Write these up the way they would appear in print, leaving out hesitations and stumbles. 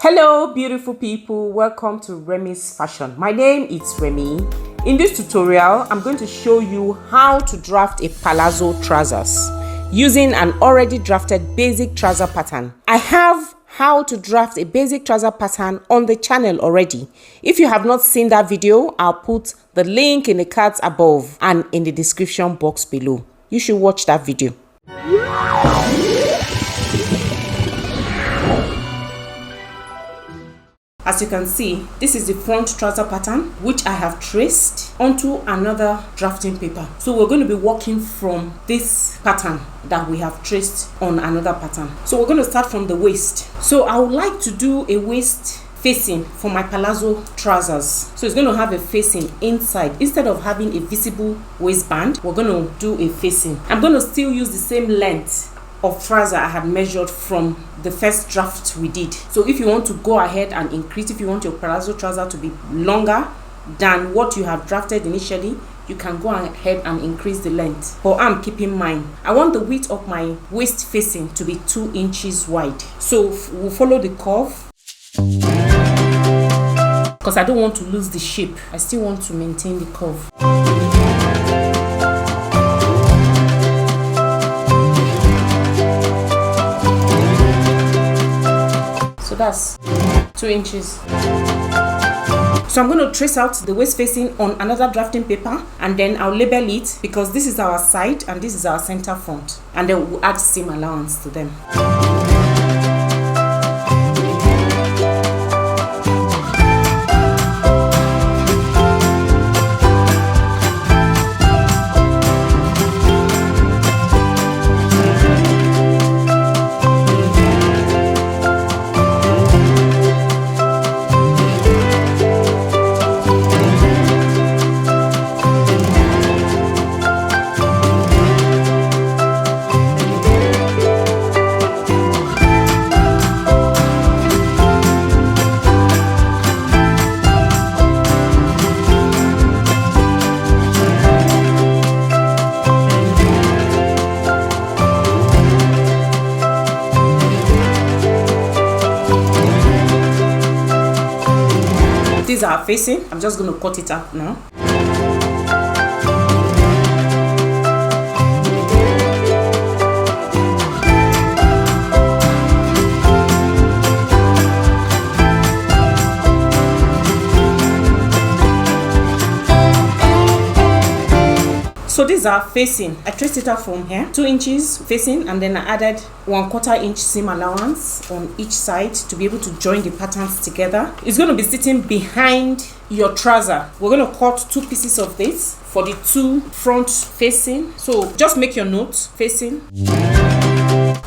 Hello beautiful people, welcome to Remi's Fashion. My name is Remi. In this tutorial, I'm going to show you how to draft a palazzo trousers using an already drafted basic trouser pattern. I have how to draft a basic trouser pattern on the channel already. If you have not seen that video, I'll put the link in the cards above and in the description box below. You should watch that video. As you can see, this is the front trouser pattern which I have traced onto another drafting paper. So we're going to be working from this pattern that we have traced on another pattern. So we're going to start from the waist. So I would like to do a waist facing for my palazzo trousers. So it's going to have a facing inside. Instead of having a visible waistband, we're going to do a facing. I'm going to still use the same length of trouser I had measured from the first draft we did. So if you want to go ahead and increase, if you want your palazzo trouser to be longer than what you have drafted initially, you can go ahead and increase the length. But I'm keeping mine. I want the width of my waist facing to be 2 inches wide. So we'll follow the curve because I don't want to lose the shape. I still want to maintain the curve. So that's 2 inches. So I'm going to trace out the waist facing on another drafting paper and then I'll label it because this is our side and this is our center front, and then we'll add seam allowance to them. These are facing. I'm just going to cut it out now. So these are facing. I traced it out from here, 2 inches facing, and then I added 1/4 inch seam allowance on each side to be able to join the patterns together. It's going to be sitting behind your trouser. We're going to cut 2 pieces of this for the 2 front facing. So just make your note. Facing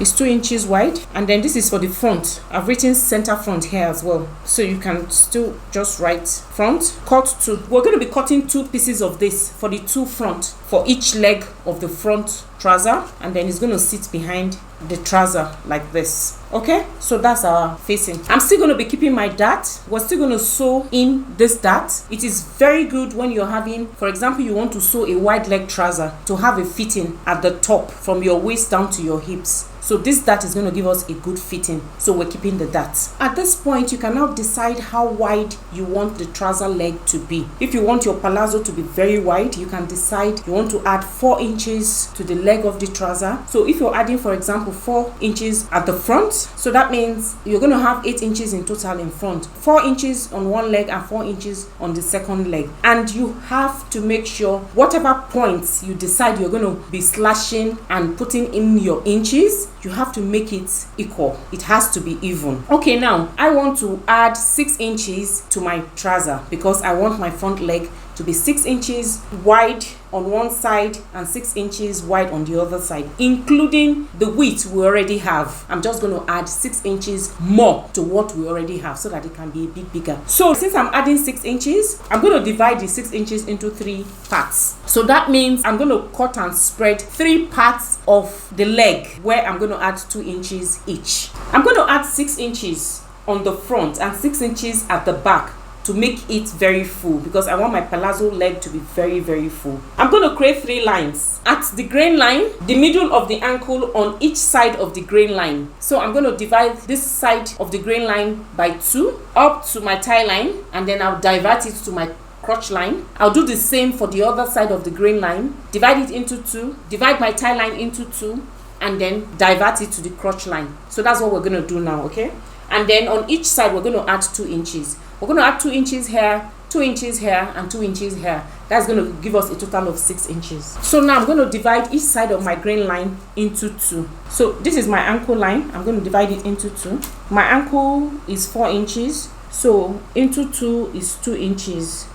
is 2 inches wide, and then this is for the front. I've written center front here as well, so you can still just write front. Cut 2. We're going to be cutting 2 pieces of this for the 2 front for each leg of the front trouser, and then it's going to sit behind the trouser like this. Okay, so that's our facing. I'm still going to be keeping my dart. We're still going to sew in this dart. It is very good when you're having, for example, you want to sew a wide leg trouser to have a fitting at the top from your waist down to your hips. So this dart is going to give us a good fitting. So we're keeping the dart. At this point, you can now decide how wide you want the trouser leg to be. If you want your palazzo to be very wide, you can decide you want to add 4 inches to the leg of the trouser. So if you're adding, for example, 4 inches at the front, so that means you're going to have 8 inches in total in front. 4 inches on one leg and 4 inches on the second leg. And you have to make sure whatever points you decide you're going to be slashing and putting in your inches, you have to make it equal. It has to be even. Okay, now I want to add 6 inches to my trouser because I want my front leg to be 6 inches wide on one side and 6 inches wide on the other side, including the width we already have. I'm just going to add 6 inches more to what we already have so that it can be a bit bigger. So since I'm adding 6 inches, I'm going to divide the 6 inches into 3 parts. So that means I'm going to cut and spread 3 parts of the leg where I'm going to add 2 inches each. I'm going to add 6 inches on the front and 6 inches at the back to make it very full, because I want my palazzo leg to be very, very full. I'm going to create 3 lines. At the grain line, the middle of the ankle on each side of the grain line. So I'm going to divide this side of the grain line by 2 up to my tie line, and then I'll divert it to my crotch line. I'll do the same for the other side of the grain line, divide it into 2, divide my tie line into 2, and then divert it to the crotch line. So that's what we're going to do now, okay? And then on each side, we're going to add 2 inches. We're going to add 2 inches here, 2 inches here, and 2 inches here. That's going to give us a total of 6 inches. So now I'm going to divide each side of my grain line into 2. So this is my ankle line. I'm going to divide it into 2. My ankle is 4 inches. So into 2 is 2 inches.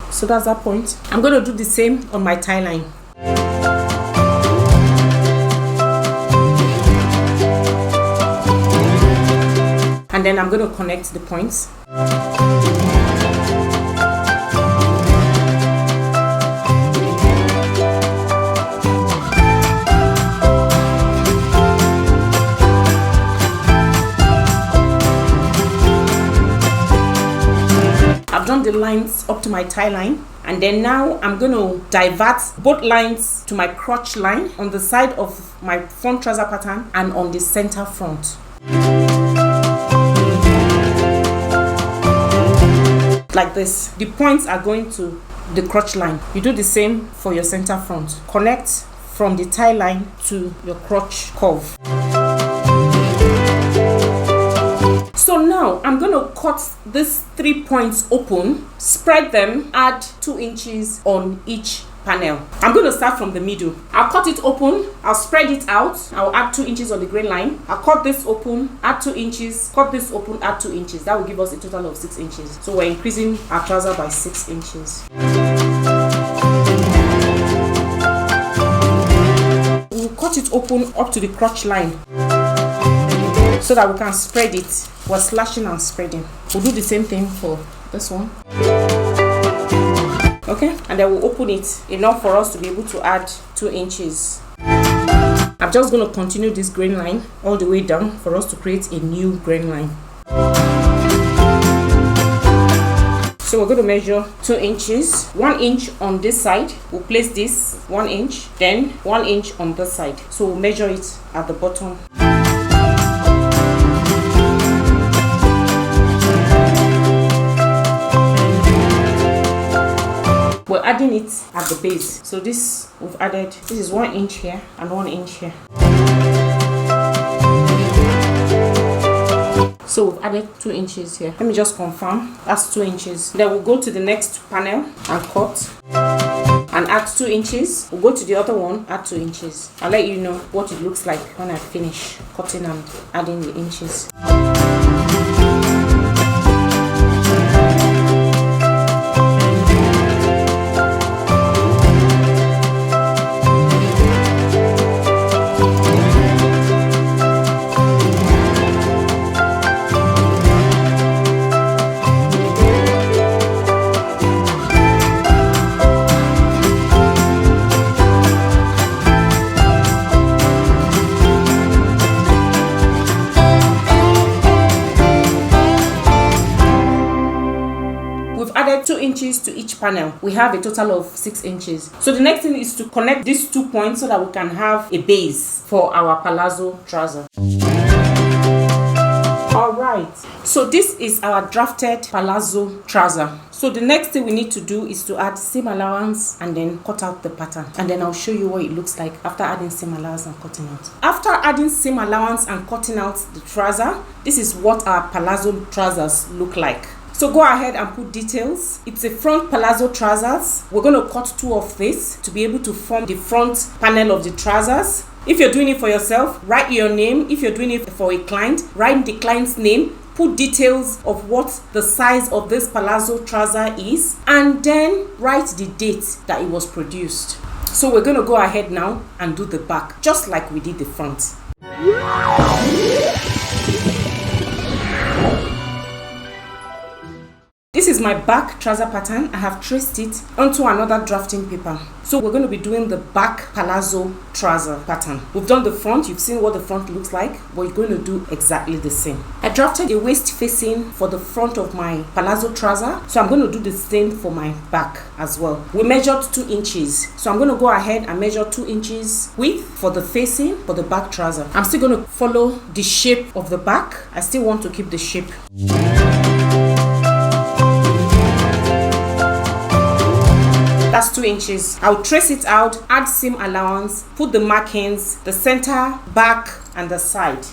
So that's that point. I'm going to do the same on my tie line. And then I'm going to connect the points. I've done the lines up to my tie line, and then now I'm going to divert both lines to my crotch line on the side of my front trouser pattern and on the center front. Like this. The points are going to the crotch line. You do the same for your center front. Connect from the tie line to your crotch curve. So now I'm going to cut these 3 points open, spread them, add 2 inches on each panel. I'm going to start from the middle. I'll cut it open, I'll spread it out, I'll add 2 inches on the grain line. I'll cut this open, add 2 inches, cut this open, add 2 inches. That will give us a total of 6 inches. So we're increasing our trouser by 6 inches. We'll cut it open up to the crotch line so that we can spread it. We're slashing and spreading. We'll do the same thing for this one. Okay, and then we'll open it enough for us to be able to add 2 inches. I'm just going to continue this grain line all the way down for us to create a new grain line. So we're going to measure 2 inches, 1 inch on this side. We'll place this 1 inch, then 1 inch on this side. So we'll measure it at the bottom. We're adding it at the base. So this we've added, this is 1 inch here and 1 inch here. So we've added 2 inches here. Let me just confirm, that's 2 inches. Then we'll go to the next panel and cut and add 2 inches. We'll go to the other one, add 2 inches. I'll let you know what it looks like when I finish cutting and adding the inches. Added 2 inches to each panel. We have a total of 6 inches. So the next thing is to connect these 2 points so that we can have a base for our palazzo trouser. Alright, so this is our drafted palazzo trouser. So the next thing we need to do is to add seam allowance and then cut out the pattern. And then I'll show you what it looks like after adding seam allowance and cutting out. After adding seam allowance and cutting out the trouser, this is what our palazzo trousers look like. So go ahead and put details. It's a front palazzo trousers. We're going to cut 2 of this to be able to form the front panel of the trousers. If you're doing it for yourself, write your name. If you're doing it for a client, write the client's name. Put details of what the size of this palazzo trouser is, and then write the date that it was produced. So we're going to go ahead now and do the back, just like we did the front. This is my back trouser pattern. I have traced it onto another drafting paper. So we're going to be doing the back palazzo trouser pattern. We've done the front. You've seen what the front looks like. We're going to do exactly the same. I drafted a waist facing for the front of my palazzo trouser. So I'm going to do the same for my back as well. We measured 2 inches. So I'm going to go ahead and measure 2 inches width for the facing for the back trouser. I'm still going to follow the shape of the back. I still want to keep the shape. That's 2 inches. I'll trace it out, add seam allowance, put the markings, the center, back, and the side.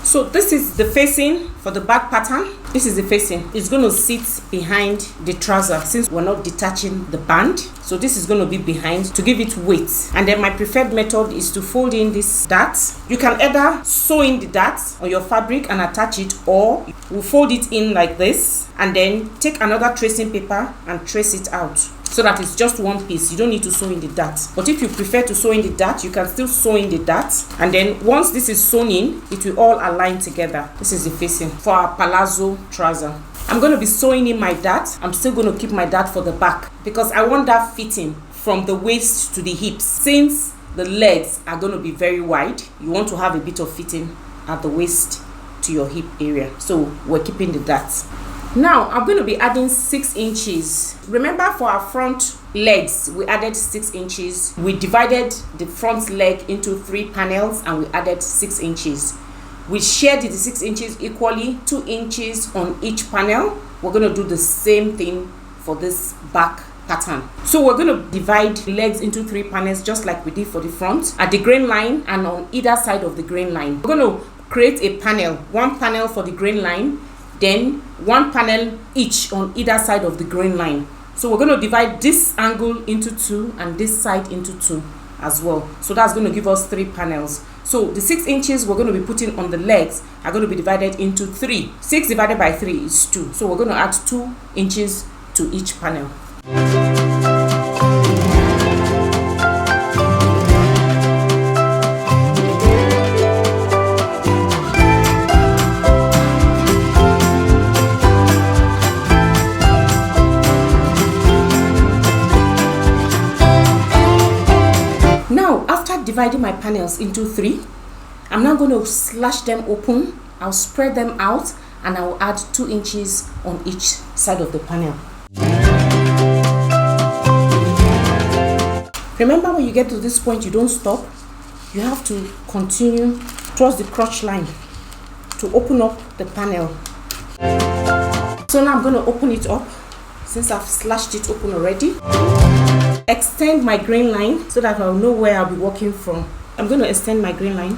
So this is the facing for the back pattern. This is the facing. It's going to sit behind the trouser since we're not detaching the band. So this is going to be behind to give it weight. And then my preferred method is to fold in this dart. You can either sew in the dart on your fabric and attach it, or you fold it in like this and then take another tracing paper and trace it out, so that it's just one piece. You don't need to sew in the dart. But if you prefer to sew in the dart, you can still sew in the dart. And then once this is sewn in, it will all align together. This is the facing for our palazzo trouser. I'm going to be sewing in my dart. I'm still going to keep my dart for the back because I want that fitting from the waist to the hips. Since the legs are going to be very wide, you want to have a bit of fitting at the waist to your hip area. So we're keeping the dart. Now I'm going to be adding 6 inches. Remember, for our front legs we added 6 inches. We divided the front leg into 3 panels and we added 6 inches. We shared the 6 inches equally, 2 inches on each panel. We're going to do the same thing for this back pattern. So we're going to divide the legs into 3 panels just like we did for the front, at the grain line and on either side of the grain line. We're going to create a panel, 1 panel for the grain line, then 1 panel each on either side of the grain line. So we're going to divide this angle into 2 and this side into 2 as well. So that's going to give us 3 panels. So the 6 inches we're going to be putting on the legs are going to be divided into 3. 6 divided by 3 is 2. So we're going to add 2 inches to each panel. Dividing my panels into 3, I'm now going to slash them open. I'll spread them out and I'll add 2 inches on each side of the panel. Remember, when you get to this point, you don't stop. You have to continue towards the crotch line to open up the panel. So now I'm going to open it up since I've slashed it open already. Extend my grain line so that I'll know where I'll be working from. I'm going to extend my grain line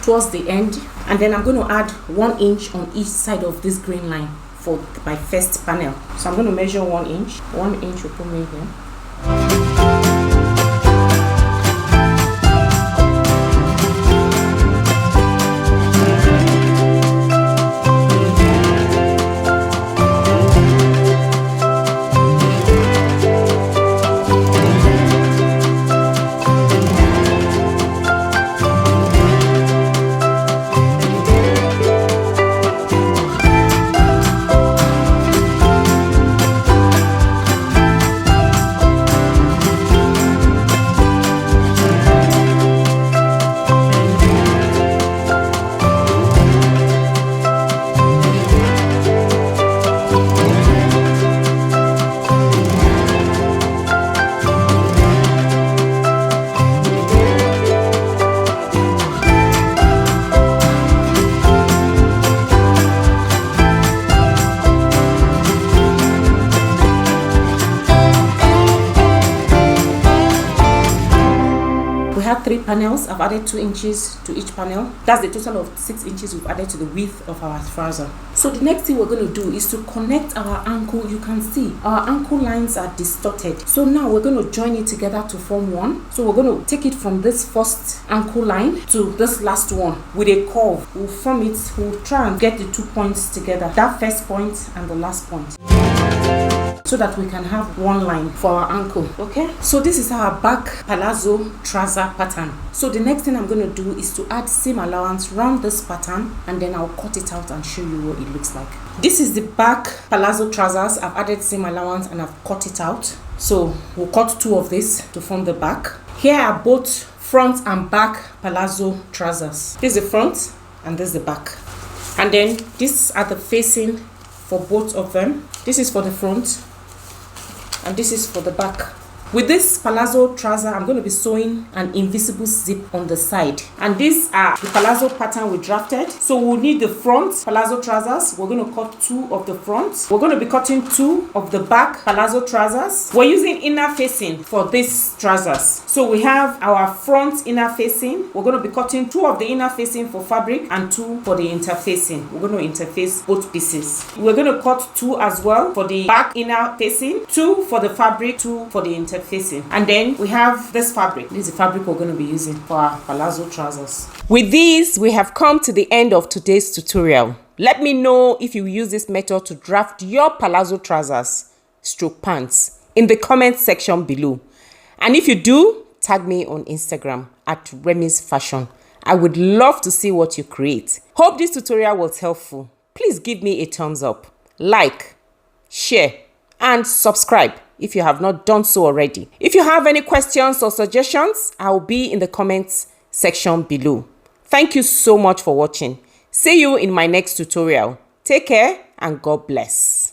towards the end, and then I'm going to add 1 inch on each side of this grain line for my first panel. So I'm going to measure 1 inch. 1 inch will put me here. panels. I've added 2 inches to each panel. That's the total of 6 inches we've added to the width of our trouser. So the next thing we're going to do is to connect our ankle. You can see our ankle lines are distorted. So now we're going to join it together to form one. So we're going to take it from this first ankle line to this last one with a curve. We'll form it. We'll try and get the 2 points together. That first point and the last point, so that we can have one line for our ankle. Okay, so this is our back palazzo trouser pattern. So the next thing I'm going to do is to add seam allowance around this pattern, and then I'll cut it out and show you what it looks like. This is the back palazzo trousers. I've added seam allowance and I've cut it out. So we'll cut 2 of this to form the back. Here are both front and back palazzo trousers. This is the front and this is the back. And then these are the facing for both of them. This is for the front and this is for the back. With this palazzo trouser, I'm going to be sewing an invisible zip on the side. And these are the palazzo pattern we drafted. So we'll need the front palazzo trousers. We're going to cut 2 of the front. We're going to be cutting 2 of the back palazzo trousers. We're using inner facing for these trousers. So we have our front inner facing. We're going to be cutting 2 of the inner facing for fabric and 2 for the interfacing. We're going to interface both pieces. We're going to cut 2 as well for the back inner facing, 2 for the fabric, 2 for the interfacing. And then we have this fabric. This is the fabric we're going to be using for our palazzo trousers. With these, we have come to the end of today's tutorial. Let me know if you use this method to draft your palazzo trousers / pants in the comment section below. And if you do, tag me on Instagram at Remi's Fashion. I would love to see what you create. Hope this tutorial was helpful. Please give me a thumbs up, like, share, and subscribe if you have not done so already. If you have any questions or suggestions, I'll be in the comments section below. Thank you so much for watching. See you in my next tutorial. Take care and God bless.